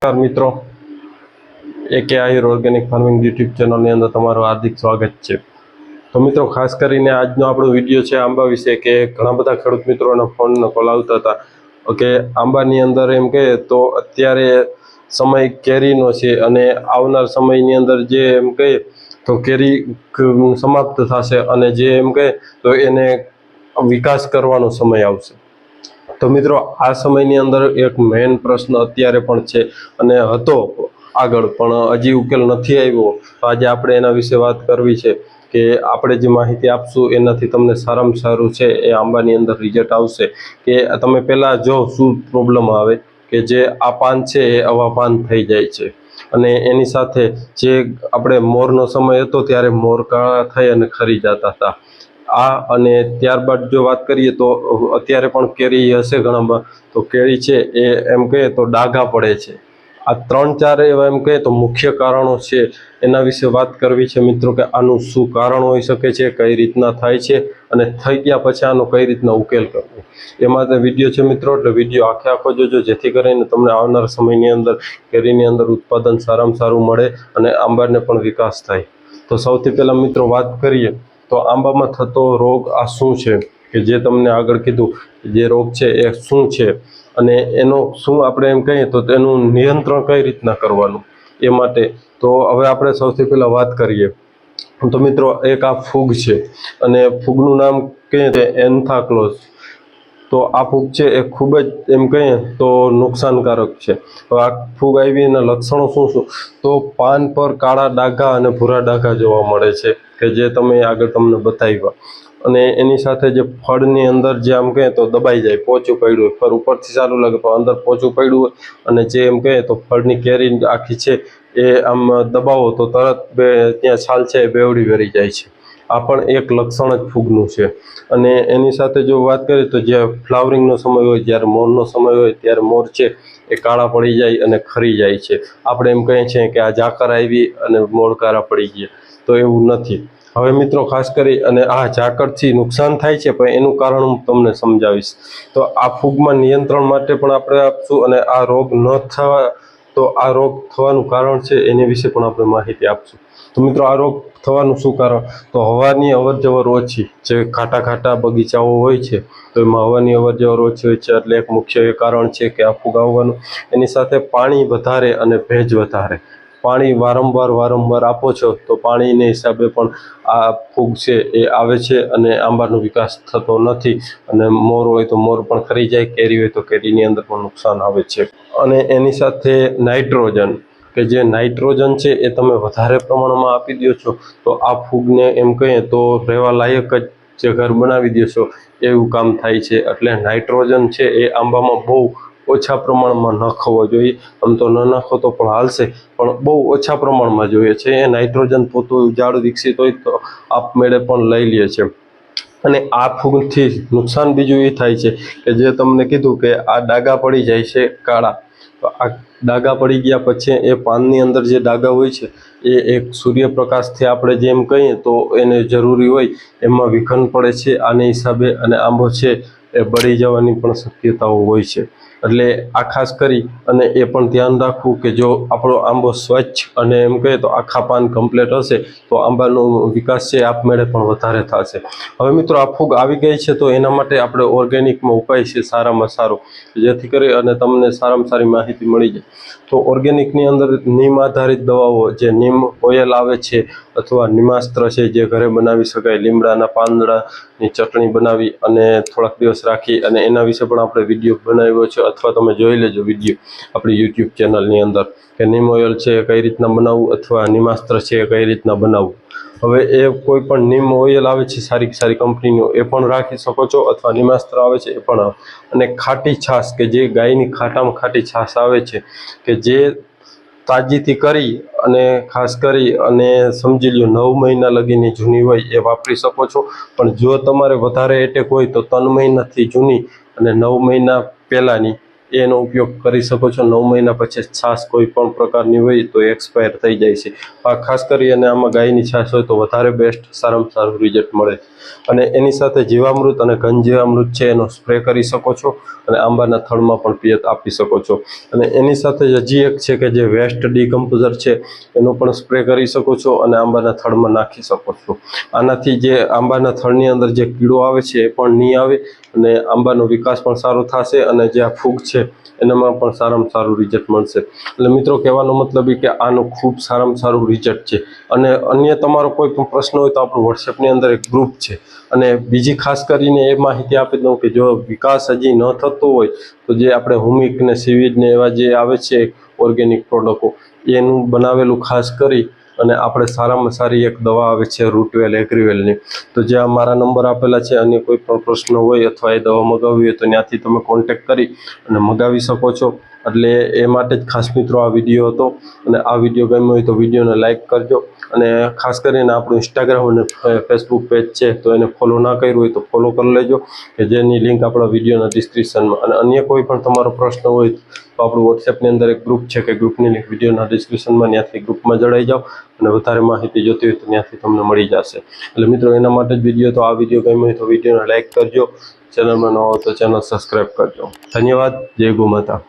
નમસ્કાર મિત્રો, એકે આયુર ઓર્ગેનિક ફાર્મિંગ યુટ્યુબ ચેનલની અંદર તમારું હાર્દિક સ્વાગત છે। તો મિત્રો, ખાસ કરીને આજનો આપણો વિડીયો છે આંબા વિશે। કે ઘણા બધા ખેડૂત મિત્રોના ફોનનો કોલ આવતા હતા કે આંબાની અંદર એમ કહે તો અત્યારે સમય કેરીનો છે અને આવનાર સમયની અંદર જે એમ કહે તો કેરી સમાપ્ત થશે અને જે એમ કહે તો એને વિકાસ કરવાનો સમય આવશે। તો મિત્રો, આ સમયની અંદર એક મેઇન પ્રશ્ન અત્યારે પણ છે અને હતો આગળ, પણ હજી ઉકેલ નથી આવ્યો। તો આજે આપણે એના વિશે વાત કરવી છે કે આપણે જે માહિતી આપશું એનાથી તમને સારામાં સારું છે એ આંબાની અંદર રિઝલ્ટ આવશે। કે તમે પહેલાં જો શું પ્રોબ્લેમ આવે કે જે આ પાન છે એ આવા પાન થઈ જાય છે અને એની સાથે જે આપણે મોરનો સમય હતો ત્યારે મોર કાળા થઈ અને ખરી જતા હતા। આ અને ત્યારબાદ જો વાત કરીએ તો અત્યારે પણ કેરી હશે ઘણામાં, તો કેરી છે એ એમ કહે તો ડાઘા પડે છે। આ 3-4 એવા એમ કહે તો મુખ્ય કારણો છે, એના વિશે વાત કરવી છે મિત્રો કે આનું શું કારણ હોઈ શકે છે, કઈ રીતના થાય છે અને થઈ ગયા પછી આનો કઈ રીતના ઉકેલ કરવો, એમાં તે વિડીયો છે મિત્રો। એટલે વિડીયો આખો જોજો, જેથી કરીને તમને આવનાર સમયની અંદર કેરીની અંદર ઉત્પાદન સારામાં સારું મળે અને આંબાને પણ વિકાસ થાય। તો સૌથી પહેલાં મિત્રો વાત કરીએ તો આંબામાં થતો રોગ આ શું છે કે જે તમને આગળ કીધું જે રોગ છે એ શું છે અને એનો શું આપણે એમ કહીએ તો તેનું નિયંત્રણ કઈ રીતના કરવાનું એ માટે। તો હવે આપણે સૌથી પહેલાં વાત કરીએ તો મિત્રો, એક આ ફૂગ છે અને ફૂગનું નામ કહીએ તો એન્થાક્લોઝ। તો આ ફૂગ છે એ ખૂબ જ એમ કહીએ તો નુકસાનકારક છે। તો આ ફૂગ આવી એના લક્ષણો શું શું, તો પાન પર કાળા ડાઘા અને ભૂરા ડાઘા જોવા મળે છે કે જે તમે આગળ તમને બતાવ્યા। અને એની સાથે જે ફળની અંદર જે આમ કહે તો દબાઈ જાય, પોચું પડ્યું હોય, ફળ ઉપરથી સારું લાગે પણ અંદર પોચું પડ્યું હોય અને જે એમ કહે તો ફળની કેરી આખી છે એ આમ દબાવો તો તરત ત્યાં છાલ છે એ બેવડી વેરી જાય છે। આ પણ એક લક્ષણ જ ફૂગનું છે। અને એની સાથે જો વાત કરીએ તો જે ફ્લાવરિંગનો સમય હોય, જ્યારે મોરનો સમય હોય ત્યારે મોર છે એ કાળા પડી જાય અને ખરી જાય છે। આપણે એમ કહીએ છીએ કે આ ઝાકળ આવી અને મોર કાળા પડી ગયા, તો એવું નથી। હવે મિત્રો, ખાસ કરી અને આ ઝાકળથી નુકસાન થાય છે પણ એનું કારણ હું તમને સમજાવીશ। તો આ ફૂગમાં નિયંત્રણ માટે પણ આપણે આપશું અને આ રોગ ન થવા, તો આ રોગ થવાનું કારણ છે એની વિશે પણ આપણે માહિતી આપશું। તો મિત્રો, આ રોગ થવાનું શું કારણ, તો હવાની અવરજવર ઓછી, જે ખાટા બગીચાઓ હોય છે તો એમાં હવાની અવરજવર ઓછી હોય છે, એટલે એક મુખ્ય એ કારણ છે કે આ ફૂગ આવવાનું। એની સાથે પાણી વધારે અને ભેજ વધારે, પાણી વારંવાર આપો છો તો પાણીને હિસાબે પણ આ ફૂગ છે એ આવે છે અને આંબાનો વિકાસ થતો નથી અને મોર હોય તો મોર પણ ખરી જાય, કેરી હોય તો કેરીની અંદર પણ નુકસાન આવે છે। અને એની સાથે નાઇટ્રોજન, કે જે નાઇટ્રોજન છે એ તમે વધારે પ્રમાણમાં આપી દો છો તો આ ફૂગને એમ કહીએ તો રહેવા લાયક જ જે ઘર બનાવી દેશો એવું કામ થાય છે। એટલે નાઇટ્રોજન છે એ આંબામાં બહુ ઓછા પ્રમાણમાં નાખવો જોઈએ। આમ તો ન નાખો તો પણ હાલશે, પણ બહુ ઓછા પ્રમાણમાં જોઈએ છે। એ નાઇટ્રોજન પોતું ઝાડ વિકસિત હોય તો આપમેળે પણ લઈ લે છે। અને આ ફૂગથી નુકસાન બીજું એ થાય છે કે જે તમને કીધું કે આ ડાઘા પડી જાય છે કાળા, તો આ ડાઘા પડી ગયા પછી એ પાનની અંદર જે ડાઘા હોય છે એ એક સૂર્યપ્રકાશથી આપણે જેમ કહીએ તો એને જરૂરી હોય એમાં વિઘન પડે છે આને હિસાબે, અને આંબો છે એ બળી જવાની પણ શક્યતાઓ હોય છે। એટલે આ ખાસ કરી અને એ પણ ધ્યાન રાખવું કે જો આપણો આંબો સ્વચ્છ અને એમ કહીએ તો આખા પાન કમ્પ્લીટ હશે તો આંબાનો વિકાસ છે આપમેળે પણ વધારે થશે। હવે મિત્રો, આ ફૂગ આવી ગઈ છે તો એના માટે આપણે ઓર્ગેનિકમાં ઉપાય છે સારામાં સારો, જેથી કરી અને તમને સારામાં સારી માહિતી મળી જાય। તો ઓર્ગેનિકની અંદર નીમ આધારિત દવાઓ, જે નીમ ઓઇલ આવે છે અથવા નિમાસ્ત્ર છે જે ઘરે બનાવી શકાય, લીમડાના પાંદડાની ચટણી બનાવી અને થોડાક દિવસ રાખી અને એના વિશે પણ આપણે વિડીયો બનાવ્યો છે, અથવા તમે જોઈ લેજો વિડીયો આપણી યુટ્યુબ ચેનલની અંદર કે નીમ ઓઇલ છે એ કઈ રીતના બનાવવું અથવા નિમાસ્ત્ર છે એ કઈ રીતના બનાવવું। હવે એ કોઈ પણ નીમ ઓઇલ આવે છે સારી કંપનીનો એ પણ રાખી શકો છો, અથવા નિમાસ્ત્ર આવે છે એ પણ આવે। અને ખાટી છાશ, કે જે ગાયની ખાટામાં ખાટી છાશ આવે છે કે જે તાજીથી કરી અને ખાસ કરી અને સમજી લ્યો 9 મહિના લગીની જૂની હોય એ વાપરી શકો છો। પણ જો તમારે વધારે એટેક હોય તો 3 મહિનાથી જૂની અને 9 મહિના પહેલાંની એનો ઉપયોગ કરી શકો છો. 9 મહિના પછી છાશ કોઈ પણ પ્રકારની હોય તો એક્સપાયર થઈ જાય છે. આ ખાસ કરી અને આમાં ગાયની છાશ હોય તો વધારે બેસ્ટ, સારામાં સારું રિઝલ્ટ મળે. અને એની સાથે જીવામૃત અને ઘન જીવામૃત છે એનો સ્પ્રે કરી શકો છો અને આંબાના થડમાં પણ પિયત આપી શકો છો. અને એની સાથે હજી એક છે કે જે વેસ્ટ ડીકમ્પોઝર છે એનો પણ સ્પ્રે કરી શકો છો અને આંબાના થડમાં નાખી શકો છો. આનાથી જે આંબાના થડની અંદર જે કીડો આવે છે એ પણ નહીં આવે અને આંબાનો વિકાસ પણ સારો થશે અને જે આ ફૂગ છે એનામાં પણ સારામાં સારું રિઝલ્ટ મળશે. એટલે મિત્રો કહેવાનો મતલબ એ કે આનું ખૂબ સારામાં સારું રિઝલ્ટ છે. અને અન્ય તમારો કોઈ પણ પ્રશ્ન હોય તો આપણું વોટ્સએપની અંદર એક ગ્રુપ છે. અને બીજી ખાસ કરીને એ માહિતી આપી દઉં કે જો વિકાસ હજી ન થતો હોય તો જે આપણે હુમિક ને સિવીડ ને એવા જે આવે છે ઓર્ગેનિક પ્રોડક્ટો એનું બનાવેલું ખાસ કરી અને આપણે સારામાં સારી એક દવા આવે છે રૂટવેલ એગ્રીવેલની. તો જે મારા નંબર આપેલા છે અને કોઈ પણ પ્રશ્ન હોય અથવા એ દવા મગાવવી હોય તો ત્યાંથી તમે કોન્ટેક્ટ કરી અને મગાવી શકો છો. એટલે એ માટે જ ખાસ મિત્રો આ વિડીયો હતો. અને આ વિડીયો ગમ્યો હોય તો વિડીયોને લાઇક કરજો અને ખાસ કરીને આપણું ઇન્સ્ટાગ્રામ અને ફેસબુક પેજ છે તો એને ફોલો ના કર્યું હોય તો ફોલો કરી લેજો કે જેની લિંક આપણા વિડીયોના ડિસ્ક્રિપ્શનમાં. અને અન્ય કોઈ પણ તમારો પ્રશ્ન હોય તો આપણું વોટ્સએપની અંદર એક ગ્રુપ છે કે ગ્રુપની લિંક વિડીયોના ડિસ્ક્રિપ્શનમાં, ત્યાંથી ગ્રુપમાં જોડાઈ જાઓ અને વધારે માહિતી જોતી હોય તો ત્યાંથી તમને મળી જશે. એટલે મિત્રો એના માટે જ વિડીયો તો આ વિડીયો ગમ્યો હોય તો વિડીયોને લાઇક કરજો, ચેનલમાં ન હો તો ચેનલ સબસ્ક્રાઈબ કરજો. ધન્યવાદ. જય ગૌ માતા.